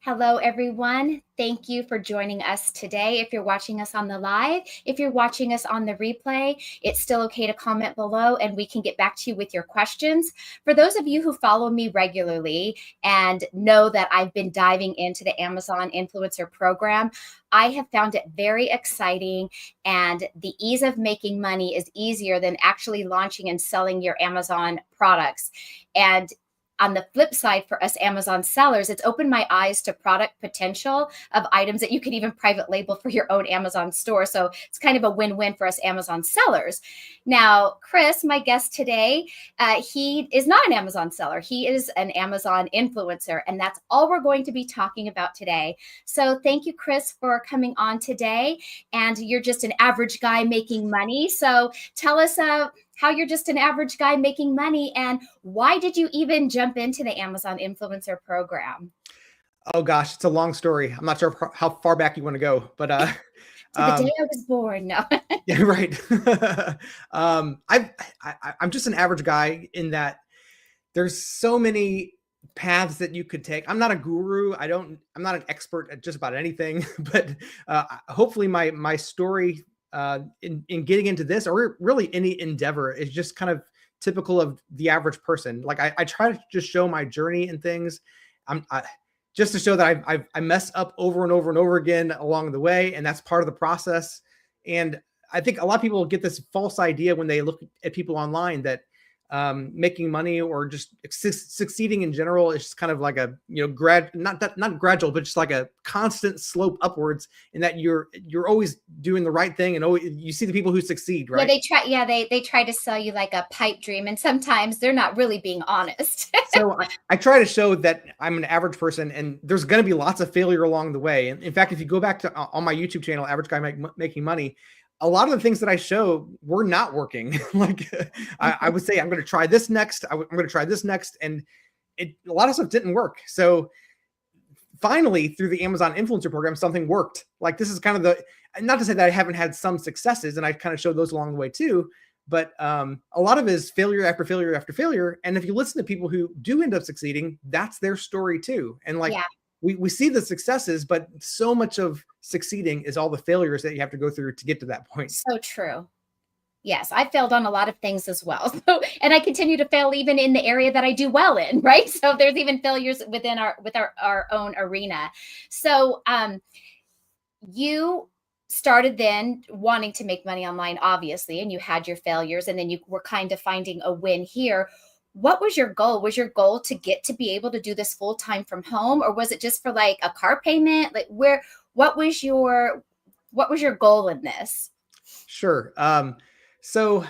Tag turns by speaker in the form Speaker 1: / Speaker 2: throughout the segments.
Speaker 1: Hello, everyone. Thank you for joining us today. If you're watching us on the live, if you're watching us on the replay, it's still okay to comment below and we can get back to you with your questions. For those of you who follow me regularly and know that I've been diving into the Amazon Influencer Program, I have found it very exciting, and the ease of making money is easier than actually launching and selling your Amazon products. And on the flip side, for us Amazon sellers, it's opened my eyes to product potential of items that you can even private label for your own Amazon store. So it's kind of a win-win for us Amazon sellers. Now, Chris, my guest today, he is not an Amazon seller. He is an Amazon influencer, and that's all we're going to be talking about today. So thank you, Chris, for coming on today. And you're just an average guy making money. So tell us how you're just an average guy making money, and why did you even jump into the Amazon Influencer Program?
Speaker 2: Oh gosh, it's a long story. I'm not sure how far back you want to go, but
Speaker 1: to the day I was born. No.
Speaker 2: Yeah, right. I'm just an average guy in that there's so many paths that you could take. I'm not a guru. I'm not an expert at just about anything, but hopefully my story in getting into this, or really any endeavor, is just kind of typical of the average person. Like I try to just show my journey and things. Just to show that I mess up over and over and over again along the way, and that's part of the process. And I think a lot of people get this false idea when they look at people online that making money or just succeeding in general is just kind of like a, not gradual, but just like a constant slope upwards, and that you're always doing the right thing, and always you see the people who succeed, right?
Speaker 1: They try to sell you like a pipe dream, and sometimes they're not really being honest.
Speaker 2: So I try to show that I'm an average person, and there's going to be lots of failure along the way. And in fact, if you go back to on my YouTube channel, Average Guy Making Money, a lot of the things that I show were not working. Like I would say, I'm going to try this next. I'm going to try this next. And a lot of stuff didn't work. So finally, through the Amazon Influencer Program, something worked. Like this is kind of not to say that I haven't had some successes, and I kind of showed those along the way too. But a lot of it is failure after failure after failure. And if you listen to people who do end up succeeding, that's their story too. And like, we see the successes, but so much of succeeding is all the failures that you have to go through to get to that point.
Speaker 1: So true. Yes, I failed on a lot of things as well. So, and I continue to fail even in the area that I do well in, right? So there's even failures within our own arena. So you started then wanting to make money online, obviously, and you had your failures, and then you were kind of finding a win here. What was your goal? Was your goal to get to be able to do this full time from home, or was it just for like a car payment? Like what was your goal in this?
Speaker 2: Sure. So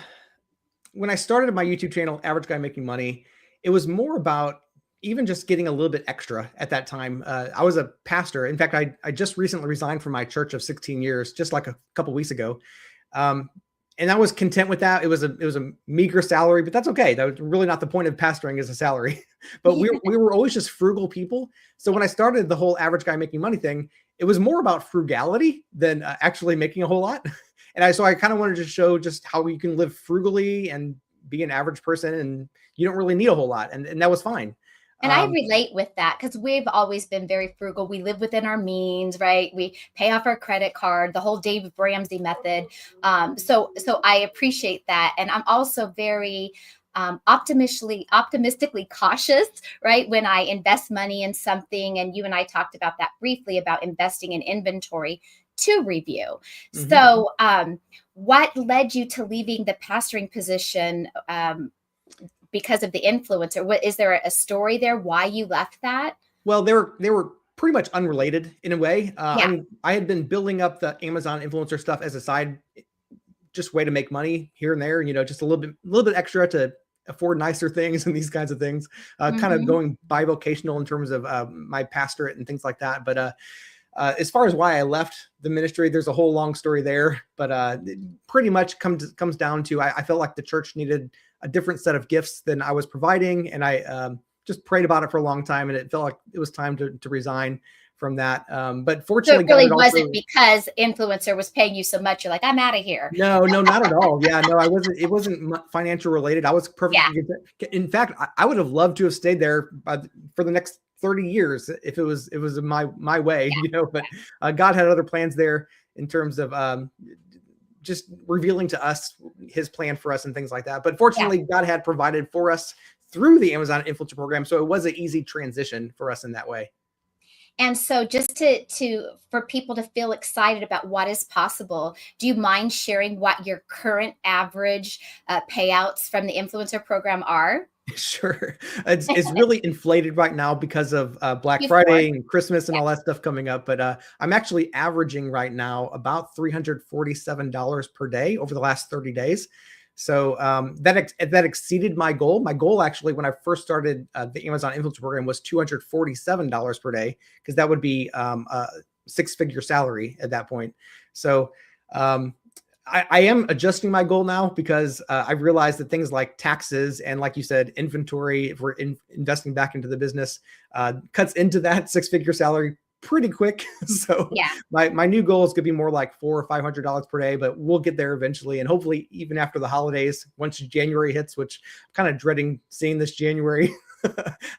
Speaker 2: when I started my YouTube channel, Average Guy Making Money, it was more about even just getting a little bit extra at that time. I was a pastor. In fact, I just recently resigned from my church of 16 years, just like a couple of weeks ago. And I was content with that. It was a meager salary, but that's okay. That was really not the point of pastoring, is a salary. But we were always just frugal people. So when I started the whole Average Guy Making Money thing, it was more about frugality than actually making a whole lot. And so I kind of wanted to show just how you can live frugally and be an average person, and you don't really need a whole lot. And that was fine.
Speaker 1: And I relate with that because we've always been very frugal. We live within our means, right? We pay off our credit card, the whole Dave Ramsey method. So I appreciate that. And I'm also very optimistically cautious, right? When I invest money in something, and you and I talked about that briefly, about investing in inventory to review. Mm-hmm. So what led you to leaving the pastoring position because of the influencer? What is there a story there why you left that?
Speaker 2: Well, they were pretty much unrelated in a way. I mean, I had been building up the Amazon influencer stuff as a side, just way to make money here and there, just a little bit extra to afford nicer things and these kinds of things, kind of going bivocational in terms of my pastorate and things like that. But as far as why I left the ministry, there's a whole long story there, but it pretty much comes down to I felt like the church needed a different set of gifts than I was providing. And I just prayed about it for a long time, and it felt like it was time to resign from that. But fortunately,
Speaker 1: so it really wasn't because influencer was paying you so much. You're like, I'm out of here.
Speaker 2: No, not at all. Yeah, no, I wasn't. It wasn't financial related. I was perfectly. In fact, I would have loved to have stayed there for the next 30 years if it was my way, but God had other plans there in terms of just revealing to us his plan for us and things like that. But fortunately, God had provided for us through the Amazon Influencer Program. So it was an easy transition for us in that way.
Speaker 1: And so just to for people to feel excited about what is possible, do you mind sharing what your current average payouts from the influencer program are?
Speaker 2: Sure. It's really inflated right now because of Black
Speaker 1: Q4.
Speaker 2: Friday and Christmas and all that stuff coming up. But I'm actually averaging right now about $347 per day over the last 30 days. So that exceeded my goal. My goal actually, when I first started the Amazon Influencer Program, was $247 per day, because that would be a six-figure salary at that point. So I am adjusting my goal now, because I've realized that things like taxes and, like you said, inventory, if we're investing back into the business, cuts into that six-figure salary pretty quick. So my new goal is going to be more like $400 or $500 per day, but we'll get there eventually. And hopefully even after the holidays, once January hits, which I'm kind of dreading seeing this January,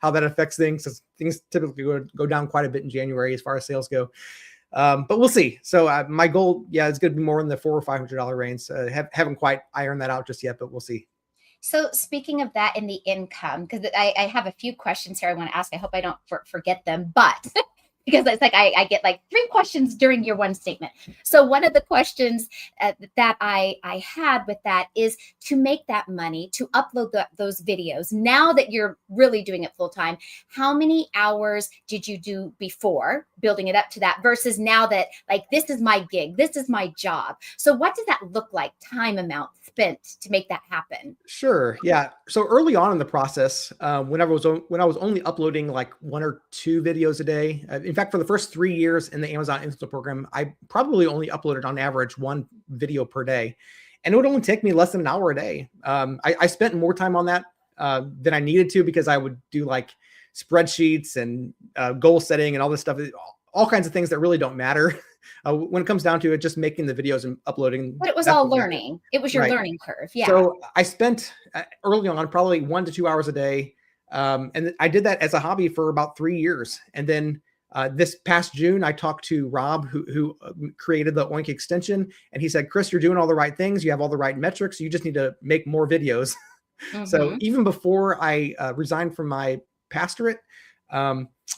Speaker 2: how that affects things, because things typically go down quite a bit in January as far as sales go. But we'll see. So my goal, is going to be more in the $400 or $500 range. Haven't quite ironed that out just yet, but we'll see.
Speaker 1: So speaking of that in the income, because I have a few questions here I want to ask. I hope I don't forget them, but because it's like I get like 3 questions during your one statement. So one of the questions that I had with that is, to make that money, to upload those videos, now that you're really doing it full time, how many hours did you do before building it up to that versus now that, like, this is my gig, this is my job? So what does that look like, time amount spent to make that happen?
Speaker 2: Sure. Yeah. So early on in the process, when I was only uploading like 1 or 2 videos a day. In fact, for the first 3 years in the Amazon Influencer Program, I probably only uploaded on average 1 video per day, and it would only take me less than an hour a day. I spent more time on that than I needed to, because I would do like spreadsheets and goal setting and all this stuff, all kinds of things that really don't matter. When it comes down to it, just making the videos and uploading.
Speaker 1: But it was all learning. It was your learning curve. Yeah.
Speaker 2: So I spent early on probably 1 to 2 hours a day. And I did that as a hobby for about 3 years. And then this past June, I talked to Rob, who created the Oink extension. And he said, Chris, you're doing all the right things. You have all the right metrics. You just need to make more videos. So even before I resigned from my pastorate,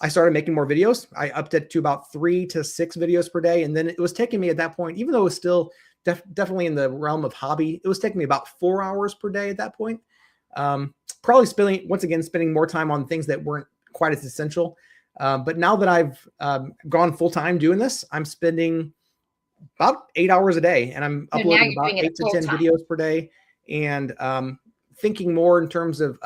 Speaker 2: I started making more videos. I upped it to about 3 to 6 videos per day. And then it was taking me at that point, even though it was still definitely in the realm of hobby, it was taking me about 4 hours per day at that point. Probably spending more time on things that weren't quite as essential. But now that I've gone full time doing this, I'm spending about 8 hours a day, and I'm uploading about 8 to 10 videos per day, and thinking more in terms of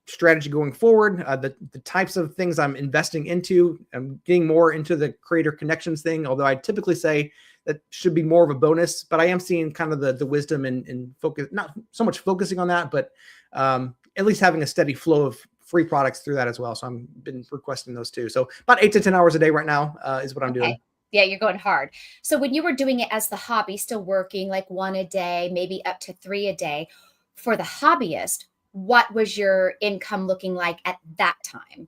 Speaker 2: strategy going forward, the types of things I'm investing into. I'm getting more into the creator connections thing, although I typically say that should be more of a bonus, but I am seeing kind of the wisdom and focus, not so much focusing on that, but at least having a steady flow of free products through that as well. So I've been requesting those too. So about 8 to 10 hours a day right now is what I'm doing.
Speaker 1: Yeah, you're going hard. So when you were doing it as the hobby, still working like 1 a day, maybe up to 3 a day, for the hobbyist, what was your income looking like at that time?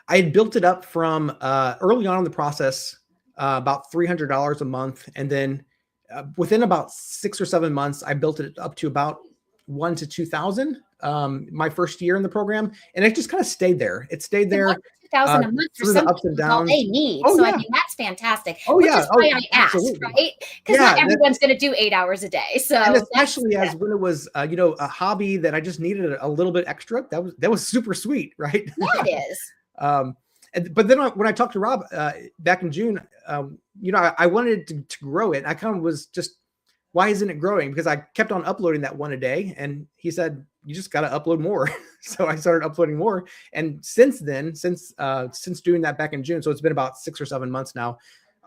Speaker 2: I had built it up from early on in the process, about $300 a month. And then within about 6 or 7 months, I built it up to about 1 to 2,000 my first year in the program. And it just kind of stayed there. It stayed there.
Speaker 1: 1,000 a month
Speaker 2: through the ups and downs.
Speaker 1: All they need. I mean, that's fantastic.
Speaker 2: Which
Speaker 1: is why I asked, right? Because not everyone's going to do 8 hours a day. So,
Speaker 2: and especially as when it was, a hobby that I just needed a little bit extra. That was super sweet, right?
Speaker 1: Yeah, it is.
Speaker 2: But then when I talked to Rob back in June, I wanted to grow it. I kind of was just, why isn't it growing? Because I kept on uploading that 1 a day, and he said, you just got to upload more. So I started uploading more. And since then, since doing that back in June, so it's been about 6 or 7 months now,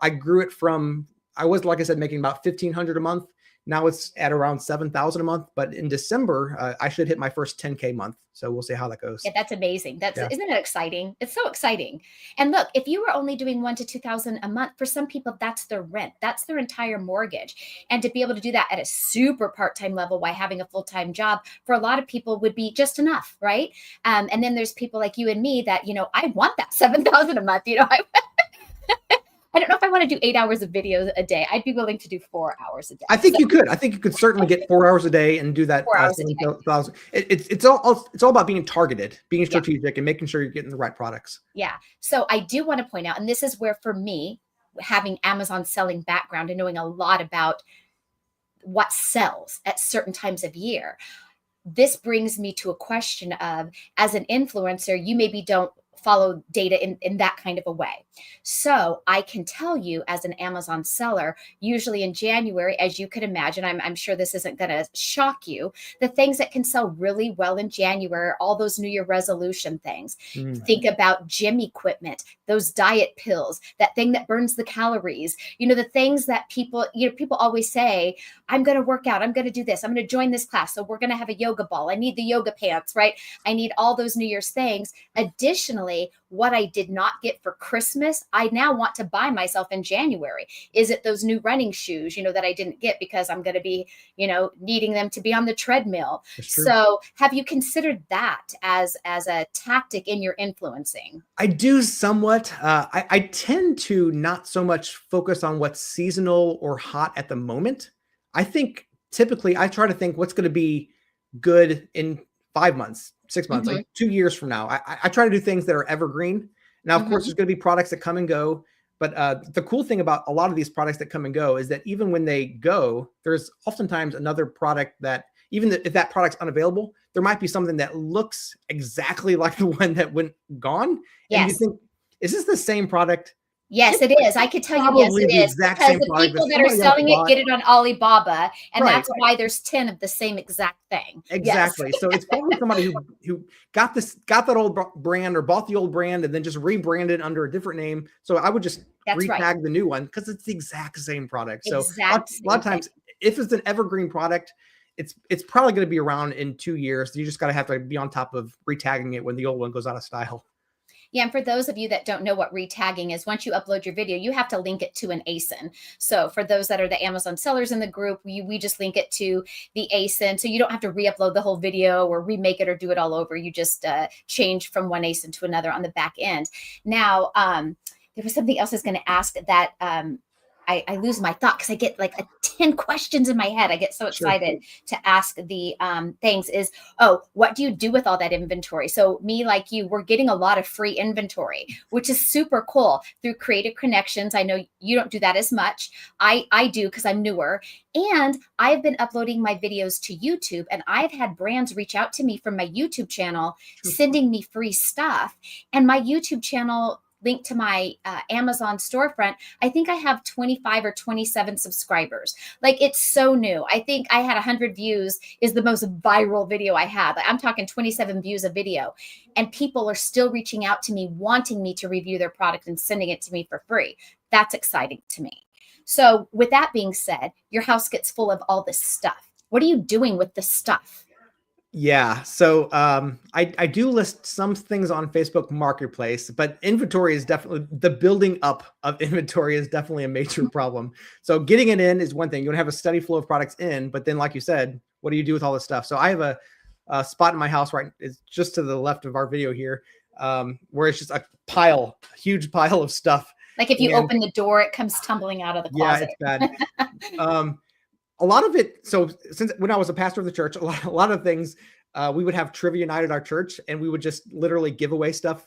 Speaker 2: I grew it from, I was, like I said, making about $1,500 a month Now it's at around 7,000 a month, but in December, I should hit my first 10K month. So we'll see how that goes.
Speaker 1: Yeah, that's amazing.
Speaker 2: Yeah.
Speaker 1: Isn't it exciting? It's so exciting. And look, if you were only doing 1 to 2,000 a month, for some people, that's their rent. That's their entire mortgage. And to be able to do that at a super part-time level while having a full-time job, for a lot of people would be just enough, right? And then there's people like you and me that, I want that 7,000 a month. I don't know if I want to do 8 hours of videos a day. I'd be willing to do 4 hours a day.
Speaker 2: I think you could. I think you could certainly get 4 hours a day and do that.
Speaker 1: 4 hours a day.
Speaker 2: It's all about being targeted, being strategic, and making sure you're getting the right products.
Speaker 1: Yeah. So I do want to point out, and this is where, for me, having Amazon selling background and knowing a lot about what sells at certain times of year, this brings me to a question of, as an influencer, you maybe don't follow data in that kind of a way. So I can tell you, as an Amazon seller, usually in January, as you could imagine, I'm sure this isn't going to shock you, the things that can sell really well in January are all those New Year resolution things. Think about gym equipment, those diet pills, that thing that burns the calories, the things that people always say, I'm going to work out, I'm going to do this, I'm going to join this class, so we're going to have a yoga ball, I need the yoga pants, right? I need all those New Year's things. Additionally, what I did not get for Christmas, I now want to buy myself in January. Is it those new running shoes, that I didn't get because I'm going to be, needing them to be on the treadmill? So have you considered that as a tactic in your influencing?
Speaker 2: I do somewhat. I tend to not so much focus on what's seasonal or hot at the moment. I think typically I try to think what's going to be good in 5 months, 6 months, like 2 years from now. I try to do things that are evergreen. Now, of course, there's going to be products that come and go. But the cool thing about a lot of these products that come and go is that even when they go, there's oftentimes another product that, even if that product's unavailable, there might be something that looks exactly like the one that went gone.
Speaker 1: Yes.
Speaker 2: And you think, is this the same product?
Speaker 1: Yes, it is. I could tell you, yes, it is. Because the people that are selling it get it on Alibaba, and that's why there's 10 of the same exact thing.
Speaker 2: Exactly.
Speaker 1: Yes.
Speaker 2: So it's probably somebody who got that old brand or bought the old brand and then just rebranded under a different name. So I would just retag the new one because it's the exact same product. So a lot of times, if it's an evergreen product, it's probably going to be around in 2 years. You just have to be on top of retagging it when the old one goes out of style.
Speaker 1: Yeah, and for those of you that don't know what retagging is, once you upload your video, you have to link it to an ASIN. So for those that are the Amazon sellers in the group, we just link it to the ASIN. So you don't have to re-upload the whole video or remake it or do it all over. You just change from one ASIN to another on the back end. Now, there was something else I was going to ask that I lose my thought because I get like 10 questions in my head. I get so excited to ask the things is, what do you do with all that inventory? So me, like you, we're getting a lot of free inventory, which is super cool through Creative Connections. I know you don't do that as much. I do because I'm newer. And I've been uploading my videos to YouTube, and I've had brands reach out to me from my YouTube channel, sending me free stuff. And my YouTube channel linked to my Amazon storefront, I think I have 25 or 27 subscribers. Like, it's so new. I think I had 100 views is the most viral video I had. Like, I'm talking 27 views a video, and people are still reaching out to me, wanting me to review their product and sending it to me for free. That's exciting to me. So with that being said, your house gets full of all this stuff. What are you doing with the stuff?
Speaker 2: Yeah. So I do list some things on Facebook Marketplace, but inventory is definitely, the building up of inventory is definitely a major problem. So getting it in is one thing. You want to have a steady flow of products in, but then like you said, what do you do with all this stuff? So I have a spot in my house, right? It's just to the left of our video here, where it's just a huge pile of stuff.
Speaker 1: Like if you open the door, it comes tumbling out of the closet.
Speaker 2: Yeah, it's bad. A lot of it. So since when I was a pastor of the church, a lot of things, we would have trivia night at our church, and we would just literally give away stuff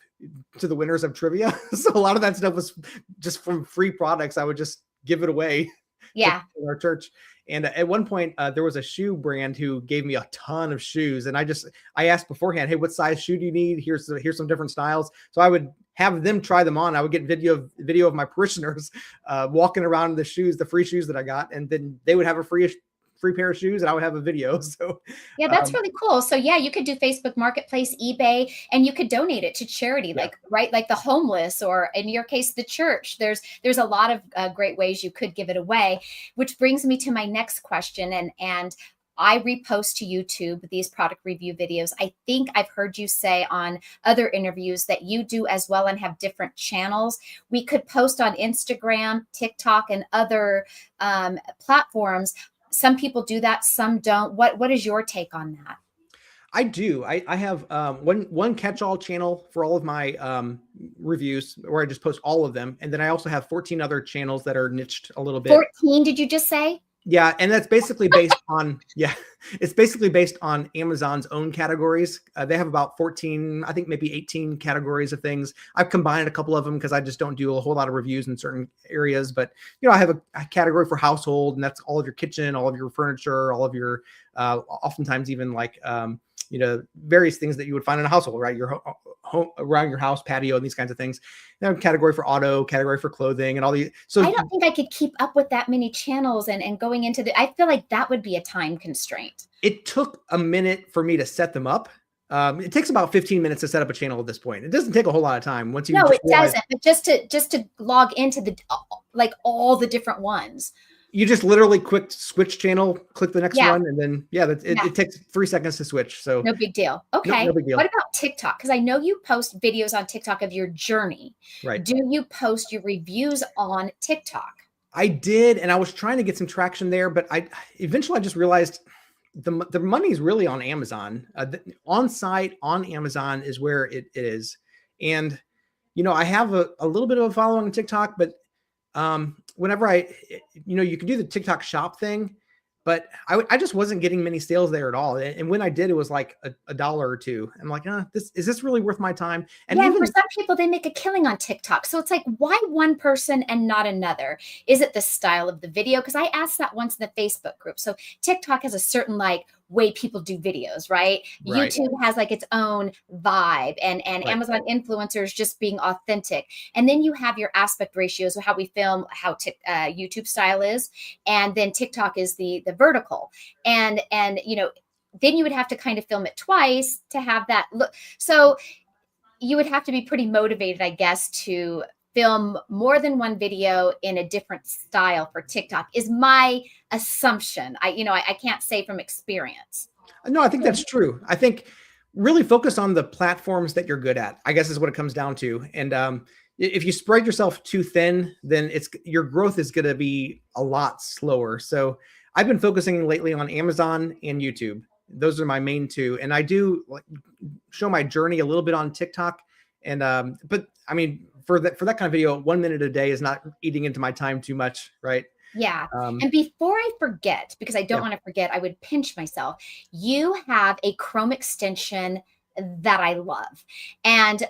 Speaker 2: to the winners of trivia. So a lot of that stuff was just from free products. I would just give it away.
Speaker 1: Yeah.
Speaker 2: To our church. And at one point, there was a shoe brand who gave me a ton of shoes. And I asked beforehand, hey, what size shoe do you need? Here's some different styles. So I would have them try them on. I would get video of my parishioners walking around in the free shoes that I got. And then they would have a free free pair of shoes and I would have a video. So
Speaker 1: Yeah, that's really cool. So yeah, you could do Facebook Marketplace, eBay, and you could donate it to charity,
Speaker 2: yeah.
Speaker 1: like right, like the homeless, or in your case, the church. There's a lot of great ways you could give it away, which brings me to my next question. And I repost to YouTube these product review videos. I think I've heard you say on other interviews that you do as well and have different channels. We could post on Instagram, TikTok, and other platforms. Some people do that, some don't. What is your take on that?
Speaker 2: I do. I have one catch-all channel for all of my reviews where I just post all of them. And then I also have 14 other channels that are niched a little bit.
Speaker 1: 14, did you just say?
Speaker 2: Yeah, and that's basically based on it's basically based on Amazon's own categories. They have about 14, I think maybe 18 categories of things. I've combined a couple of them because I just don't do a whole lot of reviews in certain areas. But I have a category for household, and that's all of your kitchen, all of your furniture, all of your oftentimes even like various things that you would find in a household, right? Your home around your house, patio, and these kinds of things. Category for auto, category for clothing, and all these. So
Speaker 1: I don't think I could keep up with that many channels and going into I feel like that would be a time constraint.
Speaker 2: It took a minute for me to set them up. It takes about 15 minutes to set up a channel at this point. It doesn't take a whole lot of time once you.
Speaker 1: No, it doesn't. But just to log into the like all the different ones.
Speaker 2: You just literally quick switch channel, click the next one, and then it takes 3 seconds to switch. So
Speaker 1: no big deal. Okay.
Speaker 2: No big deal.
Speaker 1: What about TikTok? Because I know you post videos on TikTok of your journey.
Speaker 2: Right.
Speaker 1: Do you post your reviews on TikTok?
Speaker 2: I did, and I was trying to get some traction there, but I eventually just realized the money is really on Amazon. On site on Amazon is where it is, and I have a little bit of a following on TikTok, but whenever you can do the TikTok shop thing, but I just wasn't getting many sales there at all. And when I did, it was like a dollar or two. I'm like, is this really worth my time? And
Speaker 1: even for some people, they make a killing on TikTok. So it's like, why one person and not another? Is it the style of the video? Because I asked that once in the Facebook group. So TikTok has a certain way people do videos, right? YouTube has its own vibe, and Amazon influencers just being authentic. And then you have your aspect ratios of how we film, how YouTube style is, and then TikTok is the vertical. And then you would have to kind of film it twice to have that look. So you would have to be pretty motivated, I guess, to film more than one video in a different style for TikTok is my assumption. I can't say from experience.
Speaker 2: No, I think that's true. I think really focus on the platforms that you're good at, I guess is what it comes down to. And if you spread yourself too thin, then your growth is going to be a lot slower. So I've been focusing lately on Amazon and YouTube. Those are my main two. And I do show my journey a little bit on TikTok. And but I mean, for that kind of video, 1 minute a day is not eating into my time too much, right?
Speaker 1: Yeah. And before I forget, because I don't want to forget, I would pinch myself. You have a Chrome extension that I love. And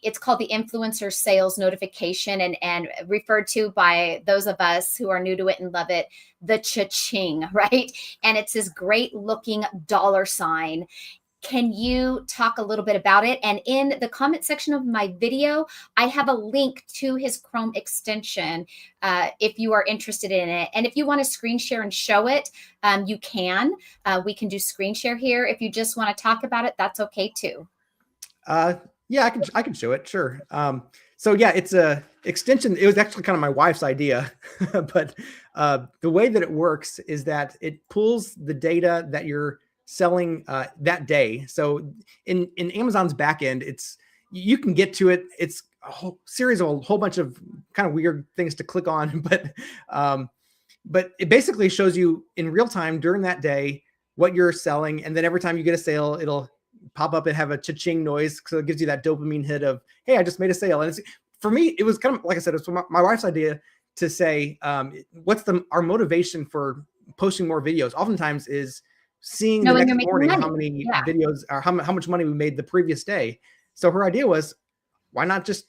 Speaker 1: it's called the Influencer Sales Notification, and referred to by those of us who are new to it and love it, the cha-ching, right? And it's this great looking dollar sign. Can you talk a little bit about it? And in the comment section of my video, I have a link to his Chrome extension if you are interested in it. And if you want to screen share and show it, you can. We can do screen share here. If you just want to talk about it, that's okay too.
Speaker 2: Yeah, I can show it. Sure. So yeah, it's a extension. It was actually kind of my wife's idea, but the way that it works is that it pulls the data that you're selling that day. So in Amazon's backend, you can get to it. It's a whole series of a whole bunch of kind of weird things to click on, but it basically shows you in real time during that day what you're selling, and then every time you get a sale, it'll pop up and have a cha-ching noise, so it gives you that dopamine hit of, hey, I just made a sale. And for me, it was kind of like I said, it's my wife's idea to say, what's our motivation for posting more videos? Oftentimes is seeing the next morning how many videos or how much money we made the previous day. So her idea was, why not just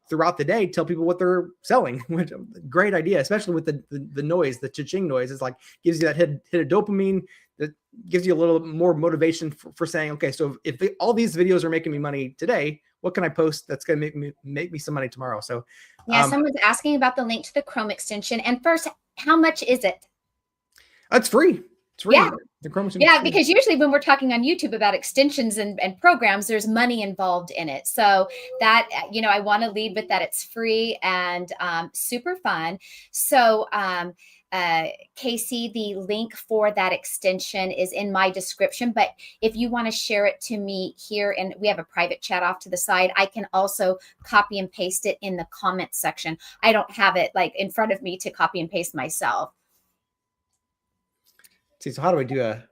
Speaker 2: throughout the day tell people what they're selling? Which great idea, especially with the noise, the cha-ching noise. It's like gives you that hit of dopamine that gives you a little more motivation for saying, okay, so if all these videos are making me money today, what can I post that's going to make me some money tomorrow? So
Speaker 1: yeah, someone's asking about the link to the Chrome extension. And first, how much is it?
Speaker 2: It's free. It's
Speaker 1: Yeah.
Speaker 2: free. The Chrome extension is
Speaker 1: Yeah,
Speaker 2: free.
Speaker 1: because usually when we're talking on YouTube about extensions and programs, there's money involved in it. So that, I want to lead with that. It's free and super fun. So, Casey, the link for that extension is in my description. But if you want to share it to me here, and we have a private chat off to the side, I can also copy and paste it in the comment section. I don't have it like in front of me to copy and paste myself.
Speaker 2: See, so how do I do a?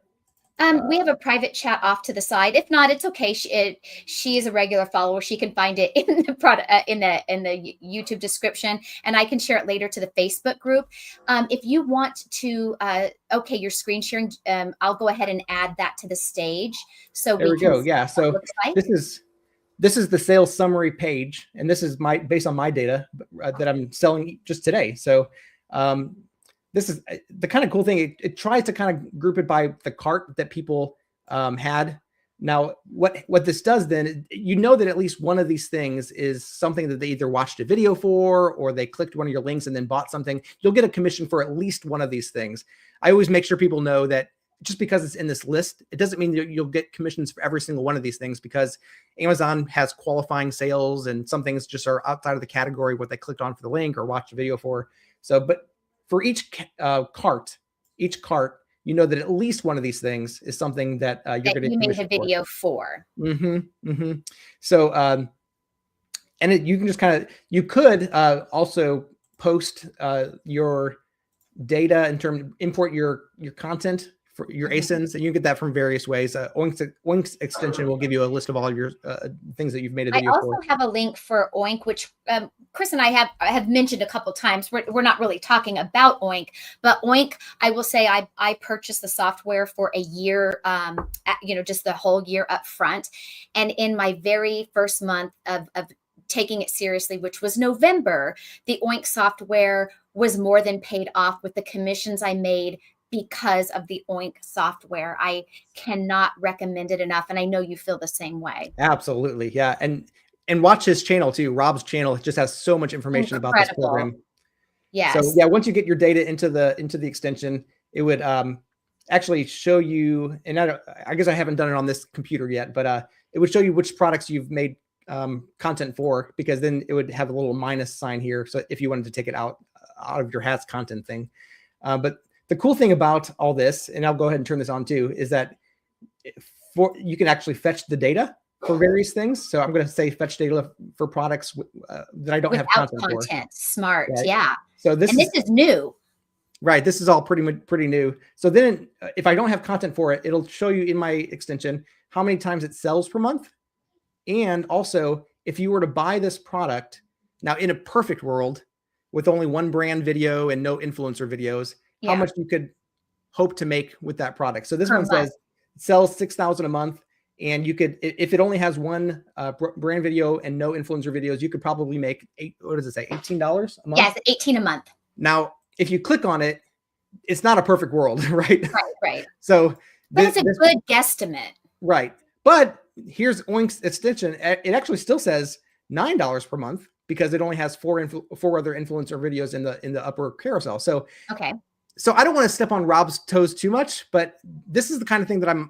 Speaker 1: We have a private chat off to the side. If not, it's okay. She is a regular follower. She can find it in the product in the YouTube description, and I can share it later to the Facebook group. If you want to, okay, you're screen sharing. I'll go ahead and add that to the stage so
Speaker 2: There we
Speaker 1: can
Speaker 2: go.
Speaker 1: see
Speaker 2: Yeah.
Speaker 1: what it
Speaker 2: So
Speaker 1: looks like.
Speaker 2: this is the sales summary page, and this is based on my data that I'm selling just today. So this is the kind of cool thing. It tries to kind of group it by the cart that people had. Now, what this does then, you know that at least one of these things is something that they either watched a video for, or they clicked one of your links and then bought something. You'll get a commission for at least one of these things. I always make sure people know that just because it's in this list, it doesn't mean that you'll get commissions for every single one of these things, because Amazon has qualifying sales and some things just are outside of the category what they clicked on for the link or watched a video for. So, but for each cart, you know that at least one of these things is something that you're going to get
Speaker 1: made a
Speaker 2: commission
Speaker 1: video for.
Speaker 2: So, and you can just you could also post your data import your content for your ASINs, and you get that from various ways. Oink's extension will give you a list of all of your things that you've made a video for.
Speaker 1: I also have a link for Oink, which Chris and I have mentioned a couple times. We're not really talking about Oink, but Oink, I will say I purchased the software for a year, just the whole year up front. And in my very first month of taking it seriously, which was November, the Oink software was more than paid off with the commissions I made because of the Oink software. I cannot recommend it enough. And I know you feel the same way.
Speaker 2: Absolutely. Yeah. And watch his channel too. Rob's channel just has so much information about this program.
Speaker 1: Yes.
Speaker 2: So yeah, once you get your data into the extension, it would actually show you, and I guess I haven't done it on this computer yet, but it would show you which products you've made content for, because then it would have a little minus sign here. So if you wanted to take it out of your hats content thing. But the cool thing about all this, and I'll go ahead and turn this on too, is that you can actually fetch the data for various things. So I'm going to say fetch data for products that I don't have content for.
Speaker 1: Smart.
Speaker 2: Right?
Speaker 1: Yeah.
Speaker 2: So this
Speaker 1: is new.
Speaker 2: Right. This is all pretty new. So then if I don't have content for it, it'll show you in my extension how many times it sells per month. And also, if you were to buy this product, now in a perfect world with only one brand video and no influencer videos, how much you could hope to make with that product. So this one says it sells 6,000 a month. And you could, if it only has one brand video and no influencer videos, you could probably make $18 a month?
Speaker 1: Yes, 18 a month.
Speaker 2: Now, if you click on it, it's not a perfect world, right?
Speaker 1: Right.
Speaker 2: So
Speaker 1: that's a good guesstimate.
Speaker 2: Right. But here's Oink's extension. It actually still says $9 per month because it only has four other influencer videos in the upper carousel. So
Speaker 1: okay.
Speaker 2: So I don't want to step on Rob's toes too much, but this is the kind of thing that I'm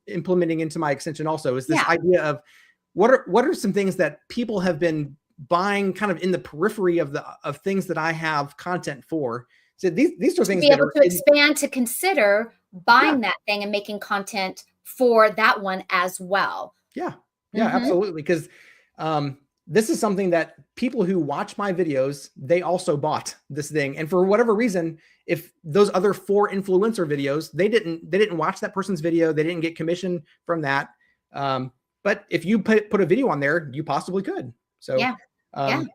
Speaker 2: implementing into my extension also, is this idea of what are some things that people have been buying kind of in the periphery of things that I have content for. So these are things
Speaker 1: to be able to expand to consider buying that thing and making content for that one as well.
Speaker 2: Yeah, absolutely. Because this is something that people who watch my videos, they also bought this thing. And for whatever reason, if those other 4 influencer videos, they didn't watch that person's video, they didn't get commission from that. But if you put a video on there, you possibly could. So
Speaker 1: I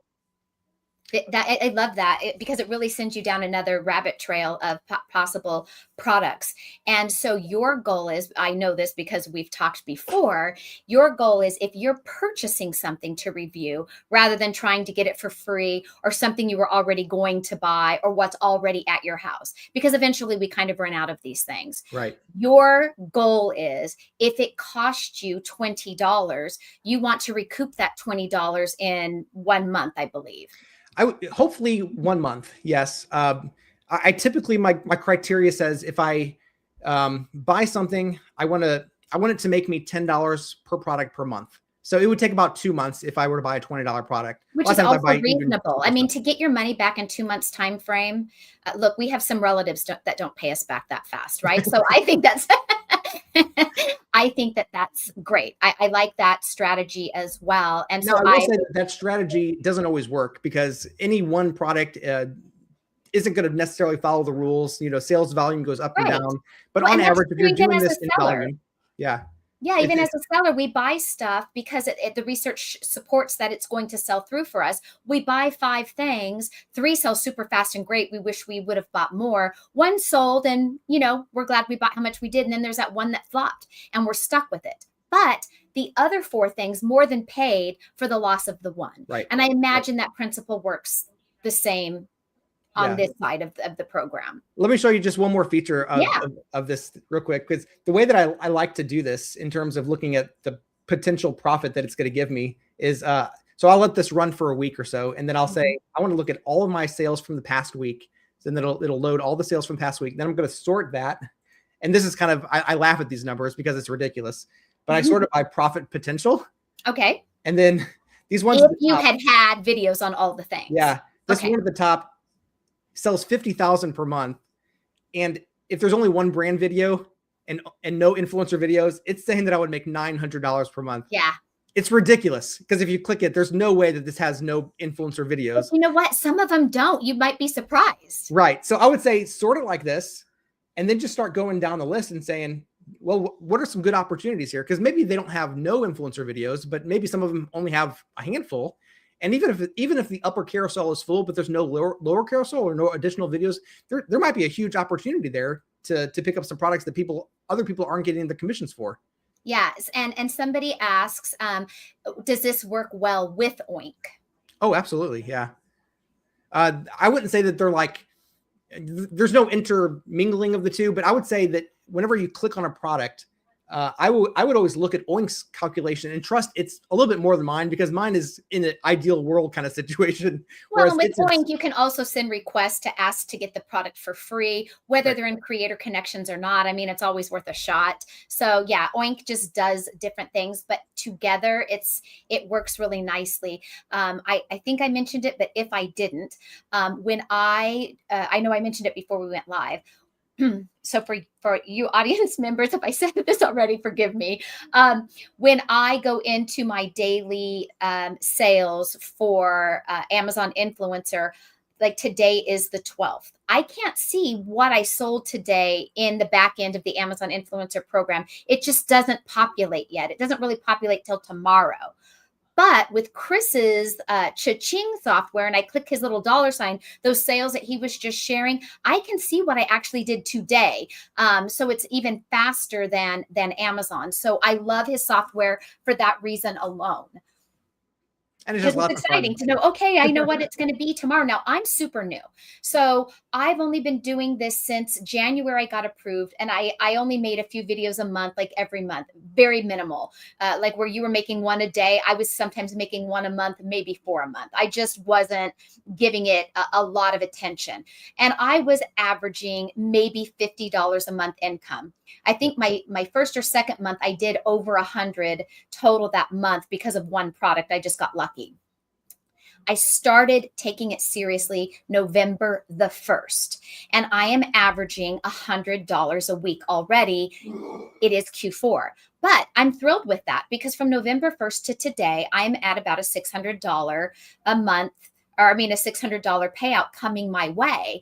Speaker 1: love that because it really sends you down another rabbit trail of possible products. And so your goal is, I know this because we've talked before, your goal is if you're purchasing something to review rather than trying to get it for free or something you were already going to buy or what's already at your house, because eventually we kind of run out of these things.
Speaker 2: Right.
Speaker 1: Your goal is if it cost you $20, you want to recoup that $20 in 1 month, I believe.
Speaker 2: I would hopefully 1 month. Yes. I typically, my criteria says if I buy something. I want it to make me $10 per product per month. So it would take about 2 months if I were to buy a $20 product.
Speaker 1: Which is also reasonable. I mean, to get your money back in 2 months time frame, look, we have some relatives that don't pay us back that fast, right? So I think that's that's great. I like that strategy as well. And so
Speaker 2: I will say that strategy doesn't always work, because any one product isn't going to necessarily follow the rules. Sales volume goes up and down, but on average, if you're doing this in volume,
Speaker 1: even as a seller, we buy stuff because the research supports that it's going to sell through for us. We buy 5 things, 3 sell super fast and great. We wish we would have bought more. 1 sold, and we're glad we bought how much we did. And then there's that one that flopped, and we're stuck with it. But the other 4 things more than paid for the loss of the one.
Speaker 2: Right.
Speaker 1: And I imagine that principle works the same on this side of the program.
Speaker 2: Let me show you just one more feature of this real quick, because the way that I like to do this in terms of looking at the potential profit that it's going to give me is, so I'll let this run for a week or so, and then I'll say, I want to look at all of my sales from the past week. So then it'll load all the sales from past week. Then I'm going to sort that. And this is kind of, I laugh at these numbers because it's ridiculous, but I sort it by profit potential.
Speaker 1: Okay.
Speaker 2: And then these ones.
Speaker 1: If you had videos on all the things.
Speaker 2: Yeah. This one at the top sells 50,000 per month. And if there's only one brand video and no influencer videos, it's saying that I would make $900 per month.
Speaker 1: Yeah.
Speaker 2: It's ridiculous, because if you click it, there's no way that this has no influencer videos.
Speaker 1: But you know what? Some of them don't. You might be surprised.
Speaker 2: Right. So I would say sort it like this, and then just start going down the list and saying, well, what are some good opportunities here? Because maybe they don't have no influencer videos, but maybe some of them only have a handful. And even if the upper carousel is full, but there's no lower carousel or no additional videos, there might be a huge opportunity there to pick up some products that other people aren't getting the commissions for.
Speaker 1: Yes. And somebody asks, does this work well with Oink?
Speaker 2: Oh, absolutely. Yeah. I wouldn't say that they're like, there's no intermingling of the two, but I would say that whenever you click on a product, I would always look at Oink's calculation and trust it's a little bit more than mine, because mine is in an ideal world kind of situation.
Speaker 1: Well, with Oink, you can also send requests to ask to get the product for free, whether they're in creator connections or not. I mean, it's always worth a shot. So yeah, Oink just does different things, but together it works really nicely. I think I mentioned it, but if I didn't, when I know I mentioned it before we went live. So for you audience members, if I said this already, forgive me. When I go into my daily sales for Amazon Influencer, like today is the 12th. I can't see what I sold today in the back end of the Amazon Influencer program. It just doesn't populate yet. It doesn't really populate till tomorrow. But with Chris's cha-ching software, and I click his little $, those sales that he was just sharing, I can see what I actually did today. So it's even faster than Amazon. So I love his software for that reason alone. And it's just exciting to know, okay, I know what it's going to be tomorrow. Now, I'm super new. So I've only been doing this since January. I got approved, and I only made a few videos a month, like every month, very minimal. Like where you were making 1 a day, I was sometimes making 1 a month, maybe 4 a month. I just wasn't giving it a lot of attention. And I was averaging maybe $50 a month income. I think my first or second month, I did over 100 total that month because of one product. I just got lucky. I started taking it seriously November the 1st, and I am averaging $100 a week already. It is Q4, but I'm thrilled with that because from November 1st to today, I'm at about a $600 a month, or I mean, a $600 payout coming my way.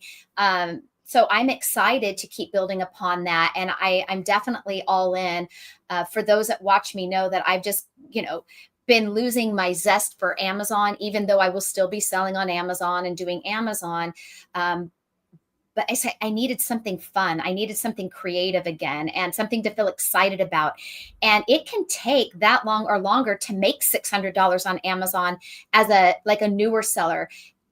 Speaker 1: So I'm excited to keep building upon that. And I'm definitely all in. For those that watch me know that I've just, been losing my zest for Amazon, even though I will still be selling on Amazon and doing Amazon. But I said I needed something fun. I needed something creative again and something to feel excited about. And it can take that long or longer to make $600 on Amazon as a newer seller.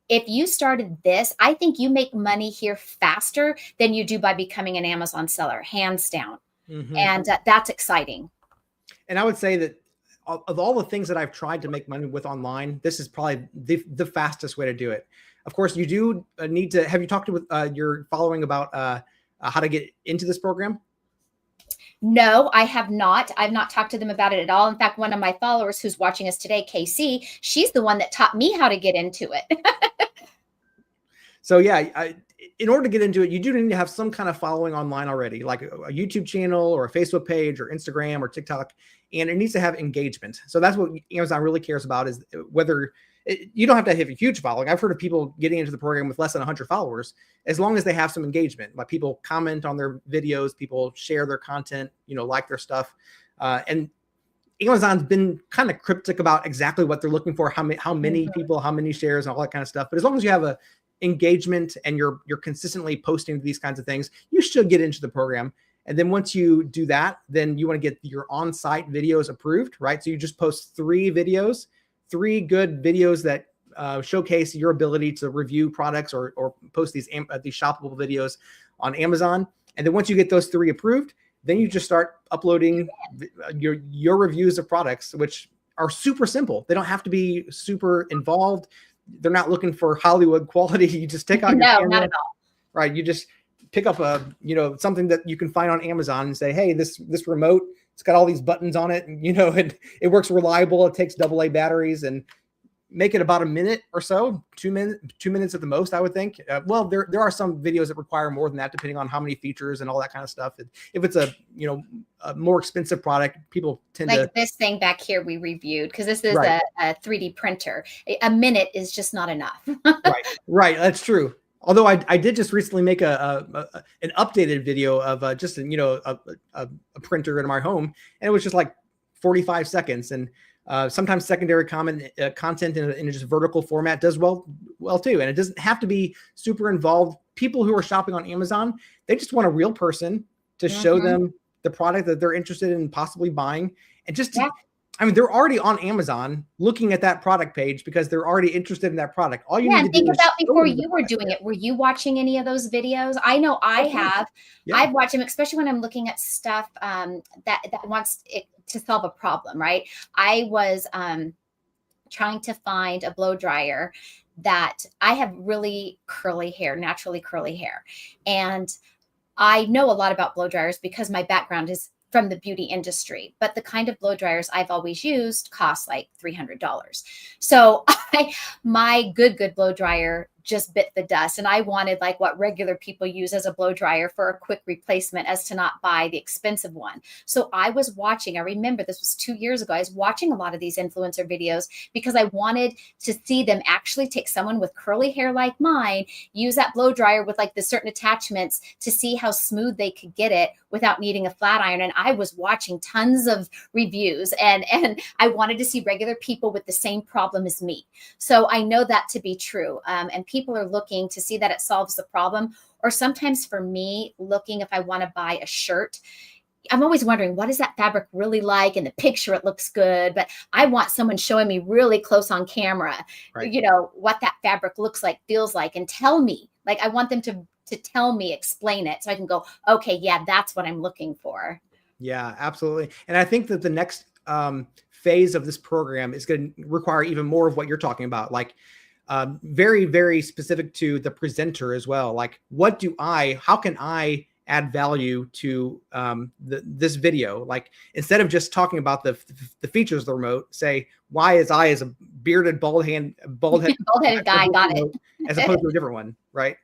Speaker 1: If you started this, I think you make money here faster than you do by becoming an Amazon seller, hands down. Mm-hmm. And that's exciting.
Speaker 2: And I would say that of all the things that I've tried to make money with online, this is probably the fastest way to do it. Of course, you do need to, have you talked with your following about how to get into this program?
Speaker 1: No, I have not. I've not talked to them about it at all. In fact, one of my followers who's watching us today, Casey, she's the one that taught me how to get into it.
Speaker 2: So yeah, in order to get into it, you do need to have some kind of following online already, like a YouTube channel or a Facebook page or Instagram or TikTok, and it needs to have engagement. So that's what Amazon really cares about, is whether you don't have to have a huge following. I've heard of people getting into the program with less than 100 followers, as long as they have some engagement, like people comment on their videos, people share their content, like their stuff. And Amazon's been kind of cryptic about exactly what they're looking for, how many people, how many shares, and all that kind of stuff. But as long as you have a engagement and you're consistently posting these kinds of things, you should get into the program. And then once you do that, then you want to get your on-site videos approved, right? So you just post 3 videos, 3 good videos that showcase your ability to review products or post these shoppable videos on Amazon. And then once you get those 3 approved, then you just start uploading your reviews of products, which are super simple. They don't have to be super involved. They're not looking for Hollywood quality. You just take out your camera,
Speaker 1: not at all.
Speaker 2: Right? You just pick up something that you can find on Amazon and say, hey, this remote, it's got all these buttons on it, and it works reliable. It takes AA batteries, and make it about a minute or so, 2 minutes at the most, I would think. Well, there are some videos that require more than that, depending on how many features and all that kind of stuff. If it's a more expensive product, people tend to,
Speaker 1: like this thing back here we reviewed, because this is
Speaker 2: right.
Speaker 1: a 3D printer. A minute is just not enough.
Speaker 2: Right. That's true. Although I did just recently make an updated video of just a printer in my home, and it was just like 45 seconds. And sometimes secondary content in a just vertical format does well too. And it doesn't have to be super involved. People who are shopping on Amazon, they just want a real person to show them the product that they're interested in possibly buying. And just they're already on Amazon looking at that product page because they're already interested in that product. All you need to
Speaker 1: think
Speaker 2: do
Speaker 1: about
Speaker 2: is
Speaker 1: before you were doing it. Were you watching any of those videos? I know I have. Yeah. I've watched them, especially when I'm looking at stuff that wants it to solve a problem, right? I was trying to find a blow dryer that I have really curly hair, naturally curly hair. And I know a lot about blow dryers because my background is from the beauty industry, but the kind of blow dryers I've always used cost like $300. So my good blow dryer just bit the dust. And I wanted like what regular people use as a blow dryer for a quick replacement, as to not buy the expensive one. So I was watching, I remember this was 2 years ago, I was watching a lot of these influencer videos because I wanted to see them actually take someone with curly hair like mine, use that blow dryer with like the certain attachments to see how smooth they could get it without needing a flat iron. And I was watching tons of reviews, and I wanted to see regular people with the same problem as me. So I know that to be true. And people are looking to see that it solves the problem. Or sometimes for me, looking if I want to buy a shirt, I'm always wondering, what is that fabric really like? In the picture, it looks good, but I want someone showing me really close on camera, what that fabric looks like, feels like, and tell me. Like, I want them to tell me, explain it, so I can go, okay, yeah, that's what I'm looking for.
Speaker 2: Yeah, absolutely. And I think that the next phase of this program is going to require even more of what you're talking about, like very, very specific to the presenter as well. Like, how can I add value to this video? Like, instead of just talking about the features of the remote, say, why is I as a bearded, bald-headed
Speaker 1: guy got it,
Speaker 2: as opposed to a different one, right?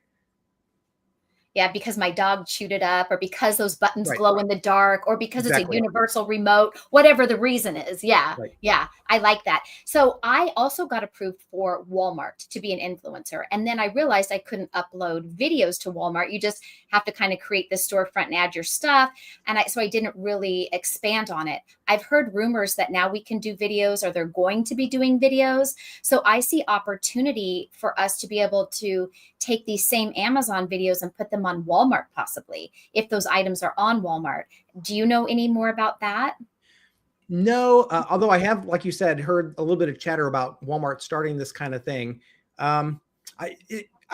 Speaker 1: Yeah, because my dog chewed it up, or because those buttons glow in the dark, or because it's a universal remote, whatever the reason is. Yeah. Yeah. I like that. So I also got approved for Walmart to be an influencer. And then I realized I couldn't upload videos to Walmart. You just have to kind of create the storefront and add your stuff. And so I didn't really expand on it. I've heard rumors that now we can do videos, or they're going to be doing videos. So I see opportunity for us to be able to take these same Amazon videos and put them on Walmart, possibly, if those items are on Walmart. Do you know any more about that?
Speaker 2: No, although I have, like you said, heard a little bit of chatter about Walmart starting this kind of thing. I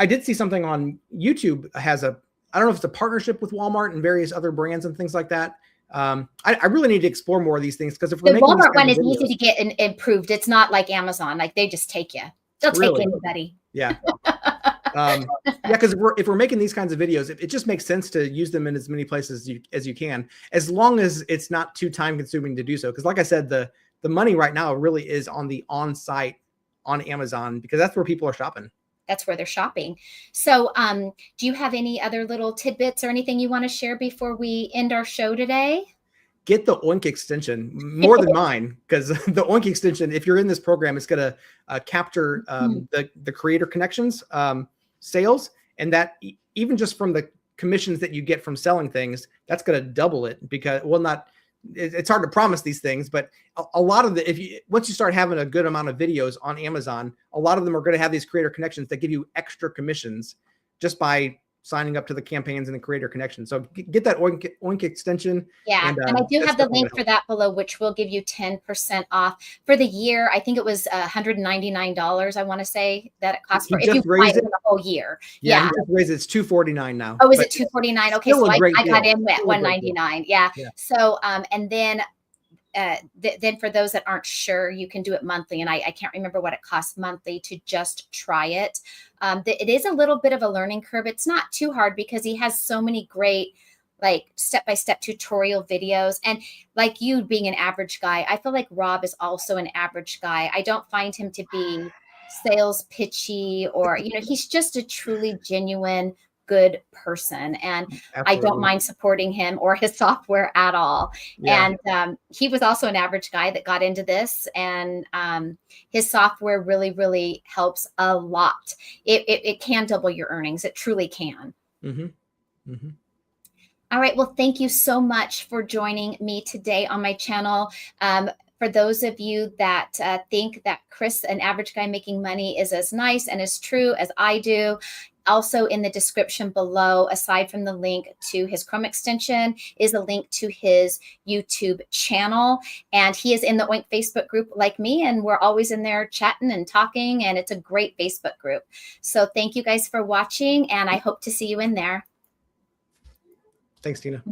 Speaker 2: did see something on YouTube I don't know if it's a partnership with Walmart and various other brands and things like that. I really need to explore more of these things, because if we're making
Speaker 1: Walmart one is easy to get improved. It's not like Amazon. Like, they just take you. They'll take anybody.
Speaker 2: Yeah. Yeah, because if we're making these kinds of videos, it just makes sense to use them in as many places as you can, as long as it's not too time consuming to do so. Because like I said, the money right now really is on the on-site on Amazon, because that's where people are shopping.
Speaker 1: That's where they're shopping. So do you have any other little tidbits or anything you want to share before we end our show today?
Speaker 2: Get the Oink extension, more than mine, because the Oink extension, if you're in this program, it's going to capture the creator connections sales, and that even just from the commissions that you get from selling things, that's going to double it. Because, well, not, it's hard to promise these things, but a lot of once you start having a good amount of videos on Amazon, a lot of them are going to have these creator connections that give you extra commissions just by signing up to the campaigns and the creator connection. So get that Oink extension.
Speaker 1: Yeah, and I do have the link for that below, which will give you 10% off for the year. I think it was $199. I want to say that it costs for if you buy it for the whole year.
Speaker 2: Yeah, he just raised it. It's $249 now.
Speaker 1: Oh, is it $249? Okay, so I got in at $199. Yeah. So and then for those that aren't sure, you can do it monthly. And I can't remember what it costs monthly to just try it. It is a little bit of a learning curve. It's not too hard because he has so many great like step-by-step tutorial videos. And like you being an average guy, I feel like Rob is also an average guy. I don't find him to be sales pitchy or, he's just a truly genuine good person, and I don't mind supporting him or his software at all. Yeah. And he was also an average guy that got into this, and his software really, really helps a lot. It can double your earnings. It truly can. Mm-hmm. Mm-hmm. All right. Well, thank you so much for joining me today on my channel. For those of you that think that Chris, an average guy making money, is as nice and as true as I do, also in the description below, aside from the link to his Chrome extension, is a link to his YouTube channel. And he is in the Oink Facebook group like me, and we're always in there chatting and talking, and it's a great Facebook group. So thank you guys for watching, and I hope to see you in there.
Speaker 2: Thanks, Tina.